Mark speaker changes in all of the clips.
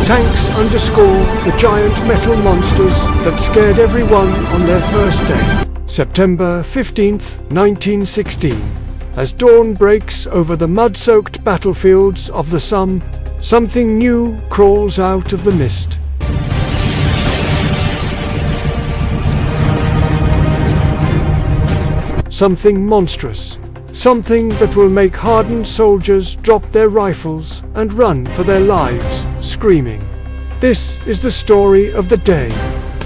Speaker 1: Tanks underscore the giant metal monsters that scared everyone on their first day. September 15th, 1916. As dawn breaks over the mud-soaked battlefields of the Somme, something new crawls out of the mist. Something monstrous. Something that will make hardened soldiers drop their rifles and run for their lives, screaming. This is the story of the day.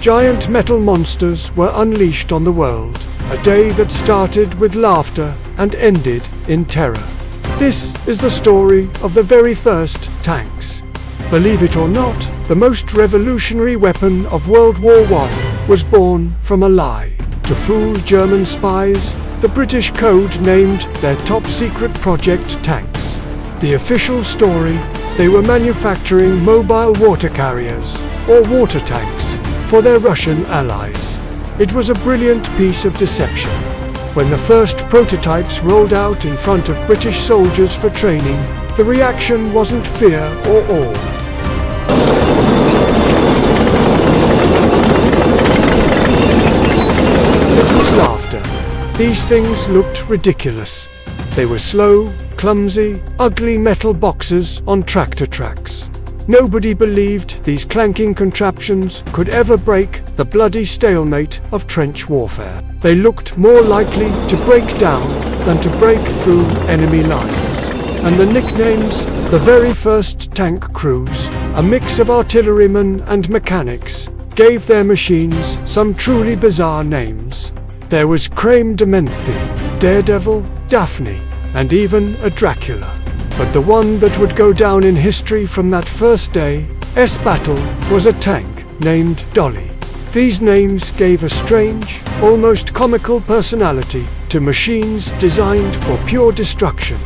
Speaker 1: Giant metal monsters were unleashed on the world. A day that started with laughter and ended in terror. This is the story of the very first tanks. Believe it or not, the most revolutionary weapon of World War I was born from a lie. To fool German spies, the British code named their top-secret project tanks. The official story, they were manufacturing mobile water carriers, or water tanks, for their Russian allies. It was a brilliant piece of deception. When the first prototypes rolled out in front of British soldiers for training, the reaction wasn't fear or awe. It was laughter. These things looked ridiculous. They were slow, clumsy, ugly metal boxes on tractor tracks. Nobody believed these clanking contraptions could ever break the bloody stalemate of trench warfare. They looked more likely to break down than to break through enemy lines. And the nicknames, the very first tank crews, a mix of artillerymen and mechanics, gave their machines some truly bizarre names. There was Crème de Menthe, Daredevil, Daphne, and even a Dracula. But the one that would go down in history from that first day, S-Battle, was a tank named Dolly. These names gave a strange, almost comical personality to machines designed for pure destruction.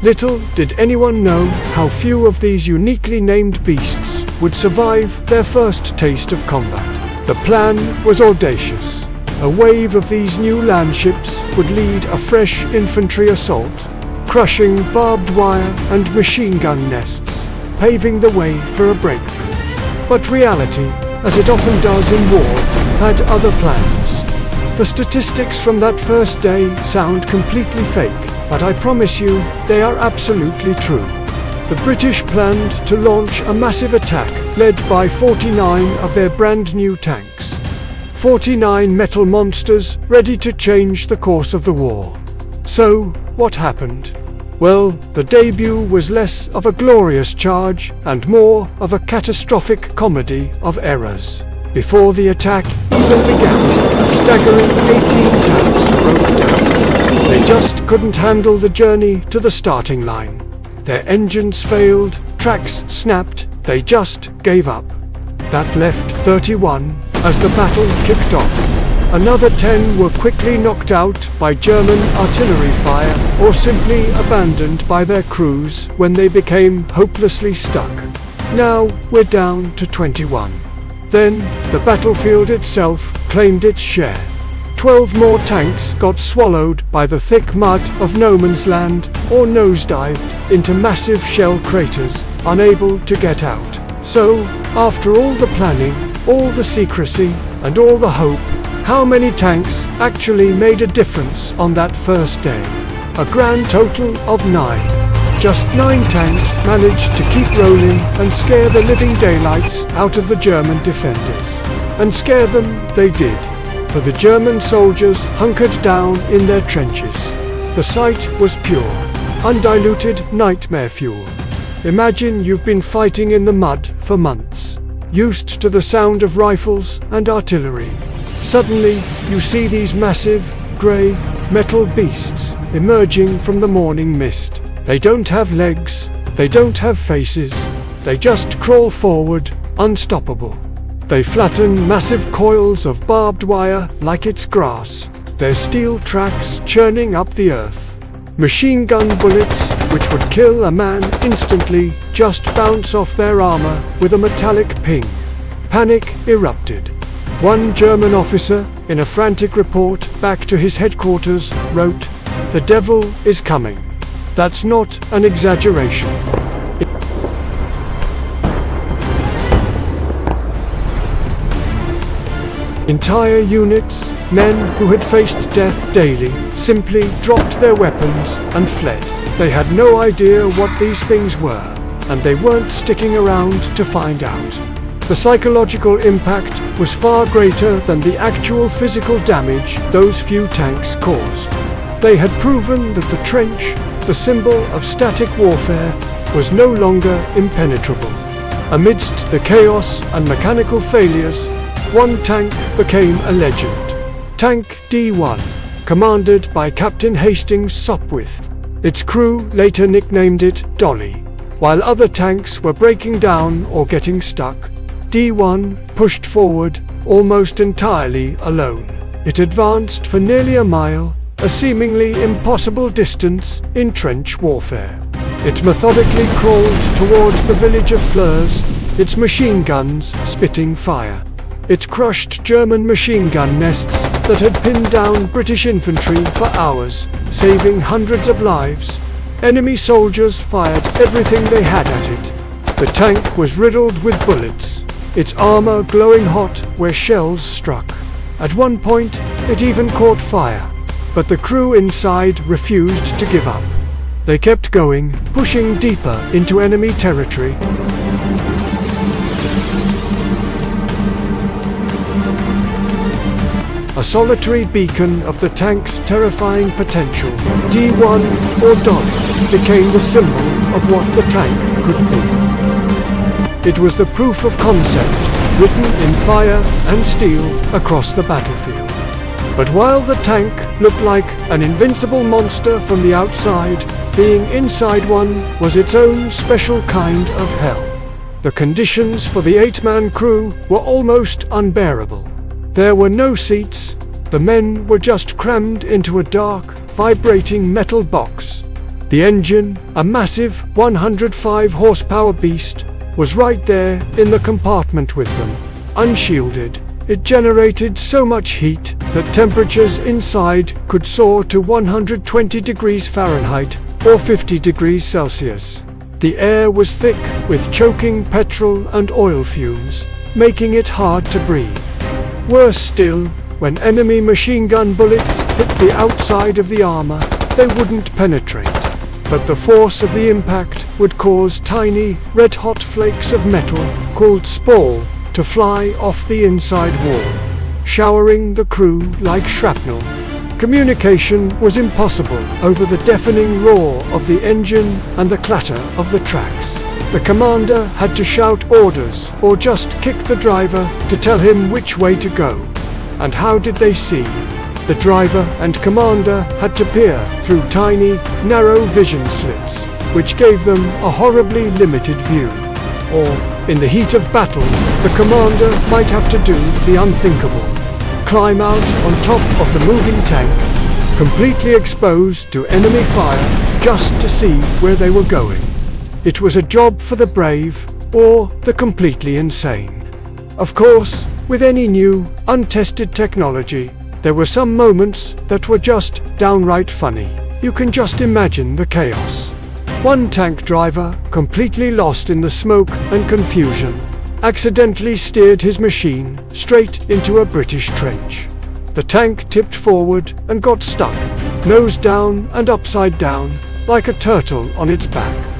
Speaker 1: Little did anyone know how few of these uniquely named beasts would survive their first taste of combat. The plan was audacious. A wave of these new land ships would lead a fresh infantry assault, crushing barbed wire and machine gun nests, paving the way for a breakthrough. But reality, as it often does in war, had other plans. The statistics from that first day sound completely fake, but I promise you, they are absolutely true. The British planned to launch a massive attack led by 49 of their brand new tanks. 49 metal monsters ready to change the course of the war. So, what happened? Well, the debut was less of a glorious charge and more of a catastrophic comedy of errors. Before the attack even began, a staggering 18 tanks broke down. They just couldn't handle the journey to the starting line. Their engines failed, tracks snapped, they just gave up. That left 31 as the battle kicked off. Another 10 were quickly knocked out by German artillery fire or simply abandoned by their crews when they became hopelessly stuck. Now we're down to 21. Then the battlefield itself claimed its share. 12 more tanks got swallowed by the thick mud of no man's land or nosedived into massive shell craters, unable to get out. So, after all the planning, all the secrecy, and all the hope, how many tanks actually made a difference on that first day? A grand total of 9. Just 9 tanks managed to keep rolling and scare the living daylights out of the German defenders. And scare them they did, for the German soldiers hunkered down in their trenches. The sight was pure, undiluted nightmare fuel. Imagine you've been fighting in the mud for months, used to the sound of rifles and artillery. Suddenly, you see these massive, grey, metal beasts emerging from the morning mist. They don't have legs, they don't have faces, they just crawl forward, unstoppable. They flatten massive coils of barbed wire like it's grass, their steel tracks churning up the earth. Machine gun bullets, which would kill a man instantly, just bounce off their armor with a metallic ping. Panic erupted. One German officer, in a frantic report back to his headquarters, wrote, "The devil is coming." That's not an exaggeration. Entire units, men who had faced death daily, simply dropped their weapons and fled. They had no idea what these things were, and they weren't sticking around to find out. The psychological impact was far greater than the actual physical damage those few tanks caused. They had proven that the trench, the symbol of static warfare, was no longer impenetrable. Amidst the chaos and mechanical failures, one tank became a legend. Tank D1, commanded by Captain Hastings Sopwith. Its crew later nicknamed it Dolly. While other tanks were breaking down or getting stuck, D1 pushed forward almost entirely alone. It advanced for nearly a mile, a seemingly impossible distance in trench warfare. It methodically crawled towards the village of Fleurs, its machine guns spitting fire. It crushed German machine gun nests that had pinned down British infantry for hours, saving hundreds of lives. Enemy soldiers fired everything they had at it. The tank was riddled with bullets, its armor glowing hot where shells struck. At one point, it even caught fire, but the crew inside refused to give up. They kept going, pushing deeper into enemy territory. A solitary beacon of the tank's terrifying potential, D1 or Dolly became the symbol of what the tank could be. It was the proof of concept, written in fire and steel across the battlefield. But while the tank looked like an invincible monster from the outside, being inside one was its own special kind of hell. The conditions for the 8-man crew were almost unbearable. There were no seats. The men were just crammed into a dark, vibrating metal box. The engine, a massive 105 horsepower beast, was right there in the compartment with them. Unshielded, it generated so much heat that temperatures inside could soar to 120 degrees Fahrenheit or 50 degrees Celsius. The air was thick with choking petrol and oil fumes, making it hard to breathe. Worse still, when enemy machine gun bullets hit the outside of the armor, they wouldn't penetrate. But the force of the impact would cause tiny, red-hot flakes of metal, called spall, to fly off the inside wall, showering the crew like shrapnel. Communication was impossible over the deafening roar of the engine and the clatter of the tracks. The commander had to shout orders or just kick the driver to tell him which way to go. And how did they see? The driver and commander had to peer through tiny, narrow vision slits, which gave them a horribly limited view. Or, in the heat of battle, the commander might have to do the unthinkable. Climb out on top of the moving tank, completely exposed to enemy fire, just to see where they were going. It was a job for the brave, or the completely insane. Of course, with any new, untested technology, there were some moments that were just downright funny. You can just imagine the chaos. One tank driver, completely lost in the smoke and confusion, accidentally steered his machine straight into a British trench. The tank tipped forward and got stuck, nose down and upside down, like a turtle on its back.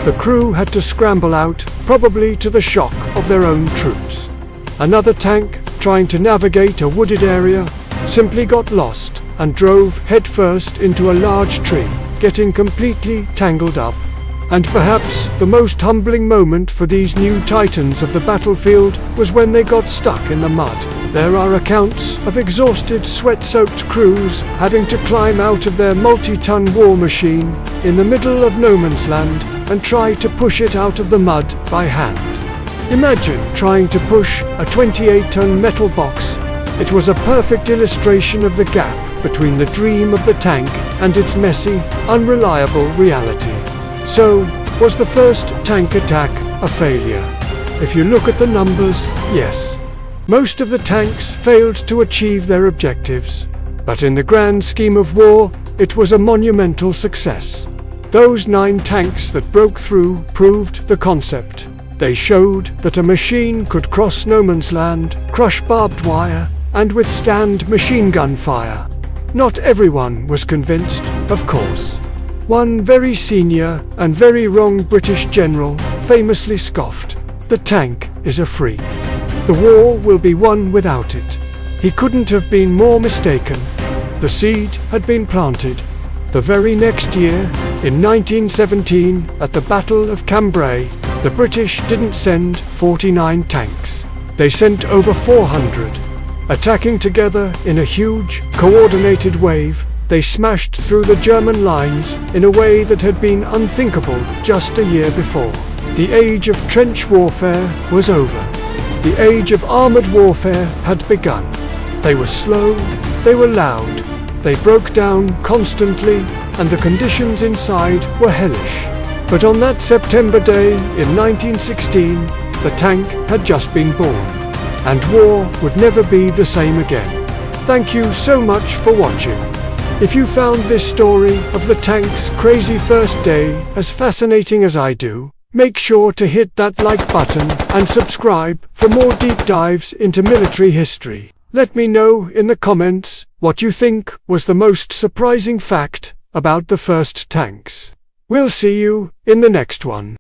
Speaker 1: The crew had to scramble out, probably to the shock of their own troops. Another tank, trying to navigate a wooded area, simply got lost and drove headfirst into a large tree, getting completely tangled up. And perhaps the most humbling moment for these new titans of the battlefield was when they got stuck in the mud. There are accounts of exhausted, sweat-soaked crews having to climb out of their multi-ton war machine in the middle of no man's land and try to push it out of the mud by hand. Imagine trying to push a 28-ton metal box. It was a perfect illustration of the gap between the dream of the tank and its messy, unreliable reality. So, was the first tank attack a failure? If you look at the numbers, yes. Most of the tanks failed to achieve their objectives, but in the grand scheme of war, it was a monumental success. Those 9 tanks that broke through proved the concept. They showed that a machine could cross no man's land, crush barbed wire, and withstand machine gun fire. Not everyone was convinced, of course. One very senior and very wrong British general famously scoffed, "The tank is a freak. The war will be won without it." He couldn't have been more mistaken. The seed had been planted. The very next year, in 1917, at the Battle of Cambrai, the British didn't send 49 tanks. They sent over 400. Attacking together in a huge, coordinated wave, they smashed through the German lines in a way that had been unthinkable just a year before. The age of trench warfare was over. The age of armored warfare had begun. They were slow, they were loud, they broke down constantly, and the conditions inside were hellish. But on that September day in 1916, the tank had just been born, and war would never be the same again. Thank you so much for watching. If you found this story of the tank's crazy first day as fascinating as I do, make sure to hit that like button and subscribe for more deep dives into military history. Let me know in the comments what you think was the most surprising fact about the first tanks. We'll see you in the next one.